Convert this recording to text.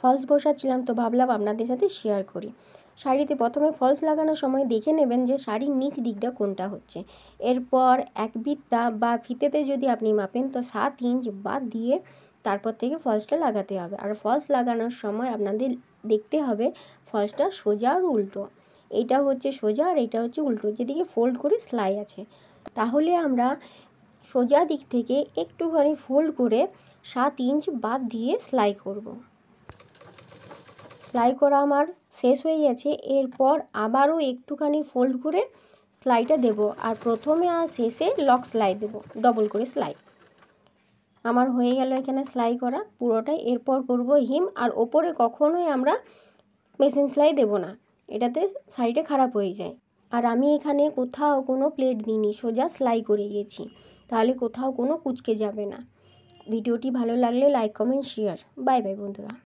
False বসাচ্ছিলাম, তো ভাবলাম আপনাদের সাথে শেয়ার করি। শাড়িতে প্রথমে ফলস লাগানোর সময় দেখে নেবেন যে শাড়ির নিচ দিকটা কোনটা হচ্ছে। এরপর এক বিত্তা বা ফিতেতে যদি আপনি মাপেন তো 7 ইঞ্চ বাদ দিয়ে তারপর থেকে ফলসটা লাগাতে হবে। আর ফলস লাগানোর সময় আপনাদের দেখতে হবে ফলসটা সোজা আর উল্টো। এইটা হচ্ছে সোজা আর এইটা হচ্ছে উল্টো, যেদিকে ফোল্ড করে সেলাই আছে। তাহলে আমরা সোজা দিক থেকে একটুখানি ফোল্ড করে 7 ইঞ্চ বাদ দিয়ে সেলাই করব। সেলাই করা আমার শেষ হয়ে গেছে। এরপর আবারও একটুখানি ফোল্ড করে সেলাইটা দেব, আর প্রথমে আর শেষে লক সেলাই দেব, ডবল করে সেলাই। আমার হয়ে গেল এখানে সেলাই করা পুরোটাই। এরপর করব হিম, আর ওপরে কখনোই আমরা মেশিন সেলাই দেব না, এটাতে শাড়িটা খারাপ হয়ে যায়। আর আমি এখানে কোথাও কোনো প্লেট দিইনি, সোজা সেলাই করে গেছি, তাহলে কোথাও কোনো কুঁচকে যাবে না। ভিডিওটি ভালো লাগলে like, comment, share. Bye bye বন্ধুরা।